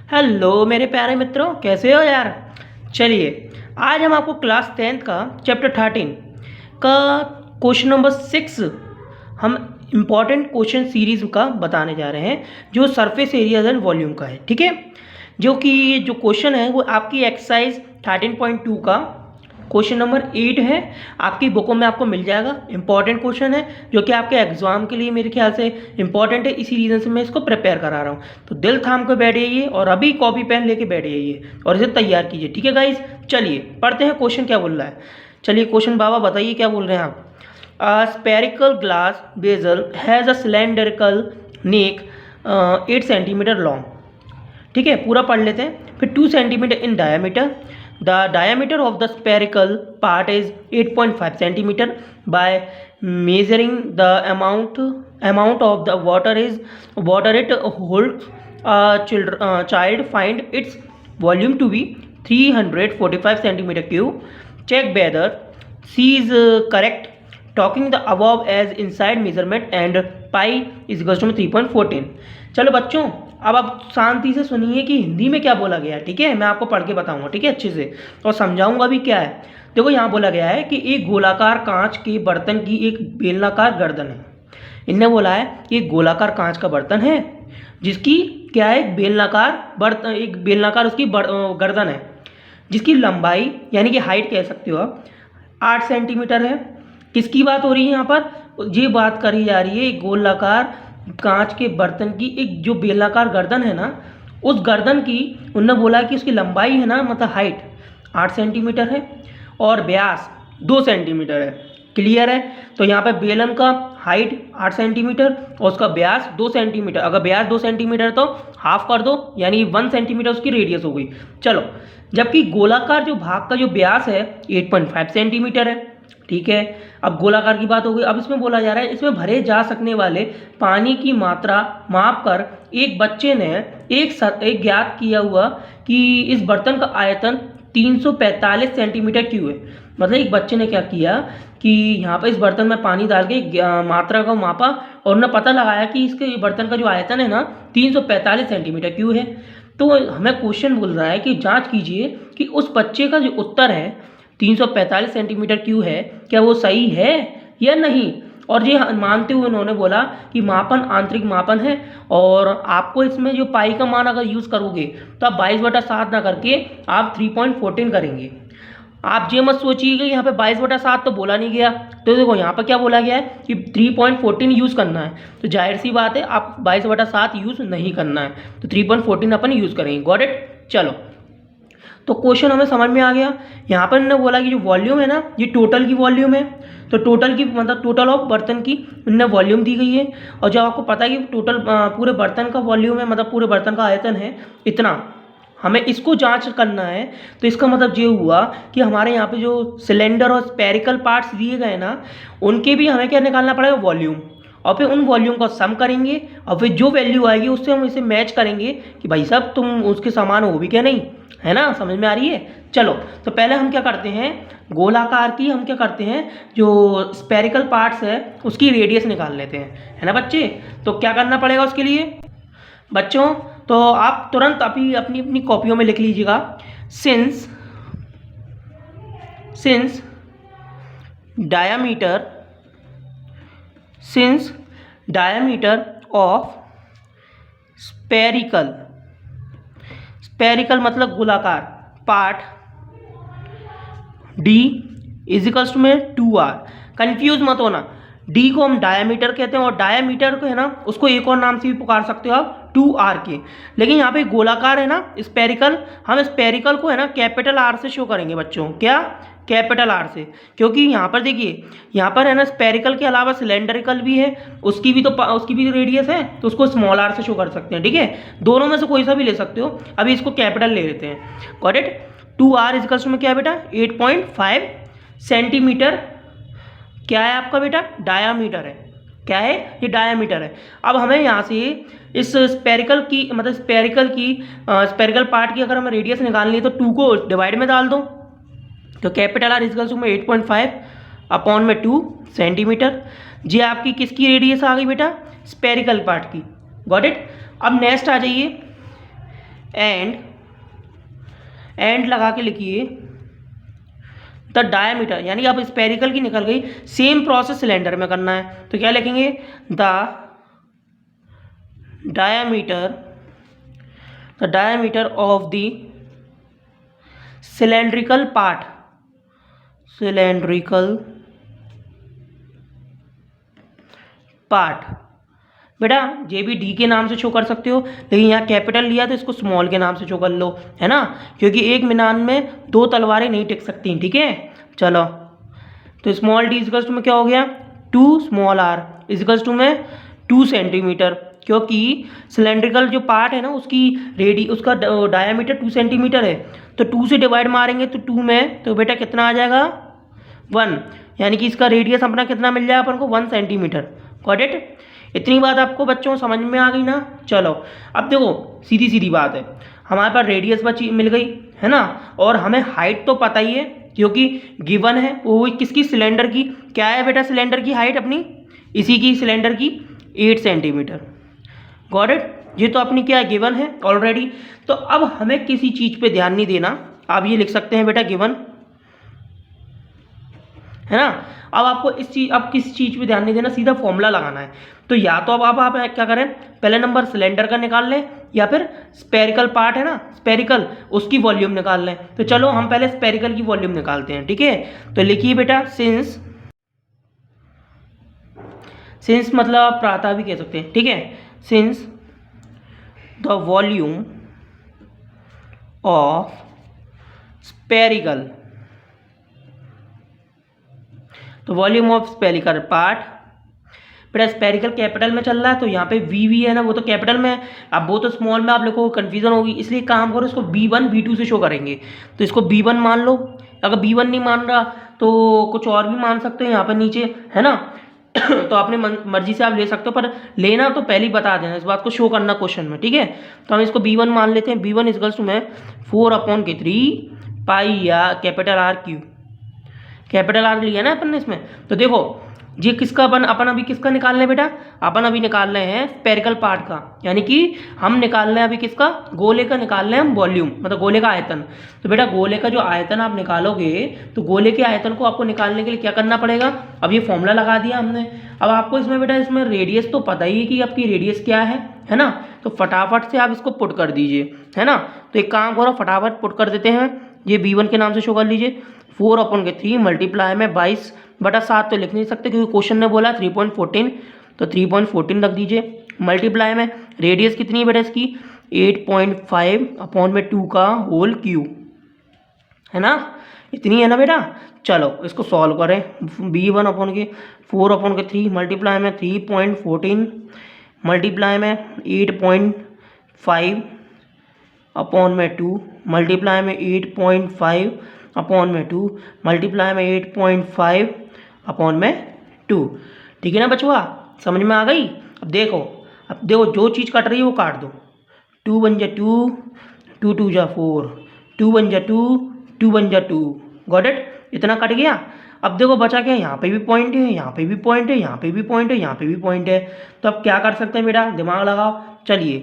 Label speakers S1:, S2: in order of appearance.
S1: Hello मेरे प्यारे मित्रों, कैसे हो यार। चलिए, आज हम आपको क्लास 10th का चैप्टर 13 का क्वेश्चन नंबर 6 हम इम्पॉर्टेंट क्वेश्चन सीरीज़ का बताने जा रहे हैं, जो सरफेस एरियाज एंड वॉल्यूम का है। ठीक है, जो कि जो क्वेश्चन है वो आपकी एक्सरसाइज 13.2 का क्वेश्चन नंबर 8 है। आपकी बुकों में आपको मिल जाएगा। इंपॉर्टेंट क्वेश्चन है जो कि आपके एग्जाम के लिए मेरे ख्याल से इंपॉर्टेंट है, इसी रीज़न से मैं इसको प्रिपेयर करा रहा हूँ। तो दिल थाम के बैठ जाइए और अभी कॉपी पेन लेके बैठ जाइए और इसे तैयार कीजिए। ठीक है गाइज, चलिए पढ़ते हैं क्वेश्चन क्या बोल रहा है। चलिए क्वेश्चन बाबा बताइए क्या बोल रहे हैं आप। Spherical glass bezel has a cylindrical neck 8 centimetre long. ठीक है, पूरा पढ़ लेते हैं। फिर 2 centimetre in diameter. The diameter of the spherical part is 8.5 centimeter. By measuring the amount of the water it holds, child find its volume to be 345 centimeter cube. Check whether C is correct. Talking the above as inside measurement and pi is equals to 3.14. चलो बच्चों, अब आप शांति से सुनिए कि हिंदी में क्या बोला गया है। ठीक है, मैं आपको पढ़ के बताऊंगा, ठीक है, अच्छे से, और समझाऊंगा भी क्या है। देखो, यहाँ बोला गया है कि एक गोलाकार कांच के बर्तन की एक बेलनाकार गर्दन है। इनने बोला है कि एक गोलाकार कांच का बर्तन है जिसकी क्या है, एक बेलनाकार उसकी गर्दन है, जिसकी लंबाई यानी कि हाइट कह सकते हो आप 8 सेंटीमीटर है। किसकी बात हो रही है यहाँ पर? ये बात करी जा रही है एक गोलाकार कांच के बर्तन की एक जो बेलनाकार गर्दन है ना, उस गर्दन की उन्होंने बोला कि उसकी लंबाई है ना, मतलब हाइट 8 सेंटीमीटर है और व्यास 2 सेंटीमीटर है। क्लियर है? तो यहाँ पे बेलन का हाइट 8 सेंटीमीटर और उसका व्यास 2 सेंटीमीटर। अगर व्यास 2 सेंटीमीटर तो हाफ कर दो, यानी 1 सेंटीमीटर उसकी रेडियस हो गई। चलो, जबकि गोलाकार जो भाग का जो व्यास है 8.5 सेंटीमीटर है। ठीक है, अब गोलाकार की बात हो गई। अब इसमें बोला जा रहा है इसमें भरे जा सकने वाले पानी की मात्रा माप कर एक बच्चे ने एक ज्ञात किया हुआ कि इस बर्तन का आयतन 345 सेंटीमीटर क्यूब है। मतलब एक बच्चे ने क्या किया कि यहाँ पर इस बर्तन में पानी डाल के मात्रा को मापा और उन्होंने पता लगाया कि इसके बर्तन का जो आयतन है ना 345 सेंटीमीटर क्यूब है। तो हमें क्वेश्चन बोल रहा है कि जांच कीजिए कि उस बच्चे का जो उत्तर है 345 सेंटीमीटर क्यूब है, क्या वो सही है या नहीं। और ये मानते हुए उन्होंने बोला कि मापन आंतरिक मापन है और आपको इसमें जो पाई का मान अगर यूज़ करोगे तो आप 22/7 ना करके आप 3.14 करेंगे। आप ये मत सोचिए कि यहाँ पे 22/7 तो बोला नहीं गया। तो देखो यहाँ पर क्या बोला गया है कि 3.14 यूज़ करना है, तो जाहिर सी बात है आप 22/7 यूज़ नहीं करना है, तो 3.14 अपन यूज़ करेंगे। Got it? चलो, तो क्वेश्चन हमें समझ में आ गया। यहाँ पर इन्होंने बोला कि जो वॉल्यूम है ना, ये टोटल की वॉल्यूम है। तो टोटल की मतलब टोटल ऑफ बर्तन की इन्होंने वॉल्यूम दी गई है। और जब आपको पता है कि टोटल पूरे बर्तन का वॉल्यूम है, मतलब पूरे बर्तन का आयतन है इतना, हमें इसको जांच करना है। तो इसका मतलब ये हुआ कि हमारे यहाँ पे जो सिलेंडर और स्पेरिकल पार्ट्स दिए गए ना, उनके भी हमें क्या निकालना पड़ेगा, वॉल्यूम। और फिर उन वॉल्यूम का सम करेंगे और फिर जो वैल्यू आएगी उससे हम इसे मैच करेंगे कि भाई साहब तुम उसके समान हो भी क्या नहीं, है ना। समझ में आ रही है? चलो, तो पहले हम क्या करते हैं, गोलाकार की हम क्या करते हैं, जो स्पेरिकल पार्ट्स है उसकी रेडियस निकाल लेते हैं, है ना बच्चे। तो क्या करना पड़ेगा उसके लिए बच्चों, तो आप तुरंत अभी अपनी अपनी कॉपियों में लिख लीजिएगा। सिंस डायामीटर ऑफ स्पेरिकल मतलब गोलाकार पार्ट D इजिकल्स टू में 2R। कंफ्यूज मत होना, D को हम डायामीटर कहते हैं और डायामीटर को है ना, उसको एक और नाम से भी पुकार सकते हो आप 2R के। लेकिन यहाँ पे गोलाकार है ना स्पेरिकल, हम स्पेरिकल को है ना कैपिटल R से शो करेंगे बच्चों। क्या? कैपिटल R से। क्योंकि यहाँ पर देखिए, यहाँ पर है ना स्पेरिकल के अलावा सिलेंडरिकल भी है, उसकी भी रेडियस है, तो उसको स्मॉल r से शो कर सकते हैं। ठीक है, दोनों में से कोई सा भी ले सकते हो। अभी इसको कैपिटल ले लेते हैं। Got it? 2R इजिकल्स में क्या है बेटा, 8.5 सेंटीमीटर। क्या है आपका बेटा? डायामीटर है। क्या है ये? डायामीटर है। अब हमें यहाँ से इस स्पेरिकल की मतलब स्पेरिकल पार्ट की अगर हमें रेडियस निकालनी है तो 2 को डिवाइड में डाल दो, तो कैपिटल R इजिकल्स में 8.5 अपॉन में 2 सेंटीमीटर। जी आपकी किसकी रेडियस आ गई बेटा? स्पेरिकल पार्ट की। Got it? अब नेक्स्ट आ जाइए, एंड लगा के लिखिए द डायमीटर, यानी अब स्पेरिकल की निकल गई, सेम प्रोसेस सिलेंडर में करना है। तो क्या लिखेंगे, the diameter of the cylindrical part. बेटा ये भी डी के नाम से शो कर सकते हो, लेकिन यहाँ कैपिटल लिया तो इसको स्मॉल के नाम से शो कर लो, है ना, क्योंकि एक मीनान में दो तलवारें नहीं टिक सकती, ठीक है। चलो तो स्मॉल डी इजकल्स टू में क्या हो गया, 2 स्मॉल आर इजकल्स टू में 2 सेंटीमीटर, क्योंकि सिलेंड्रिकल जो पार्ट है ना उसका डायामीटर 2 सेंटीमीटर है, तो 2 से डिवाइड मारेंगे तो 2 में, तो बेटा कितना आ जाएगा 1, यानी कि इसका रेडियस अपना कितना मिल जाएगा अपन को 1 सेंटीमीटर। Got it. इतनी बात आपको बच्चों समझ में आ गई ना। चलो अब देखो सीधी सीधी बात है, हमारे पास रेडियस बची मिल गई है ना, और हमें हाइट तो पता ही है क्योंकि गिवन है, वो किसकी, सिलेंडर की। क्या है बेटा सिलेंडर की हाइट अपनी, इसी की सिलेंडर की 8 सेंटीमीटर। Got it. ये तो अपनी क्या है, गिवन है ऑलरेडी। तो अब हमें किसी चीज़ पे ध्यान नहीं देना, आप ये लिख सकते हैं बेटा गिवन, है ना। अब आपको अब किस चीज़ पे ध्यान नहीं देना, सीधा फॉर्मूला लगाना है। तो या तो अब आप क्या करें, पहले नंबर सिलेंडर का निकाल लें, या फिर स्पेरिकल पार्ट है ना, स्पेरिकल, उसकी वॉल्यूम निकाल लें। तो चलो हम पहले स्पेरिकल की वॉल्यूम निकालते हैं, ठीक है। तो लिखिए बेटा सिंस मतलब आप प्रातः भी कह सकते हैं, ठीक है। Since the volume of spherical, तो वॉल्यूम ऑफ स्पेरिकल पार्ट, बेटा स्पेरिकल कैपिटल में चल रहा है तो यहाँ पे वी है ना, वो तो कैपिटल में है, अब वो तो स्मॉल में आप लिखो कन्फ्यूजन होगी, इसलिए काम करो इसको B1 B2 से शो करेंगे। तो इसको B1 मान लो, अगर B1 नहीं मान रहा तो कुछ और भी मान सकते हो यहाँ पर नीचे, है ना। तो अपनी मर्जी से आप ले सकते हो, पर लेना तो पहले ही बता देना, इस बात को शो करना क्वेश्चन में, ठीक है। तो हम इसको B1 मान लेते हैं। B1 इक्वल्स टू में 4/3 पाई या capital R Q, capital R लिया ना अपन ने इसमें। तो देखो ये किसका अपन अभी किसका निकाल रहे हैं बेटा, अपन अभी निकाल रहे हैं स्पेरिकल पार्ट का, यानी कि हम निकाल रहे हैं अभी किसका, गोले का निकाल रहे हैं हम वॉल्यूम, मतलब गोले का आयतन। तो बेटा गोले का जो आयतन आप निकालोगे, तो गोले के आयतन को आपको निकालने के लिए क्या करना पड़ेगा, अब ये फॉर्मूला लगा दिया हमने। अब आपको इसमें बेटा इसमें रेडियस तो पता ही है कि आपकी रेडियस क्या है ना। तो फटाफट से आप इसको पुट कर दीजिए, है ना। तो एक काम करो, फटाफट पुट कर देते हैं, ये B1 के नाम से शो कर लीजिए। 4/3 मल्टीप्लाई में 22/7 तो लिख नहीं सकते क्योंकि क्वेश्चन ने बोला 3.14, तो 3.14 रख दीजिए। मल्टीप्लाई में रेडियस कितनी है बेटा इसकी, 8.5/2 का होल क्यूब, है ना, इतनी है ना बेटा। चलो इसको सॉल्व करें। B1 4/3 मल्टीप्लाई में 3.14 मल्टीप्लाई में 8.5/2 मल्टीप्लाई में 8.5/2 मल्टीप्लाई में 8.5/2, ठीक है ना बचवा, समझ में आ गई। अब देखो जो चीज़ कट रही है वो काट दो, 2 बन जा 2, 2 2 जा 4, 2 बन जा 2, 2 बन जा 2। गॉट इट, इतना कट गया। अब देखो बचा क्या, यहाँ पे भी पॉइंट है, यहाँ पे भी पॉइंट है, यहाँ पे भी पॉइंट है, यहाँ पे भी पॉइंट है। तो अब क्या कर सकते हैं बेटा, दिमाग लगाओ। चलिए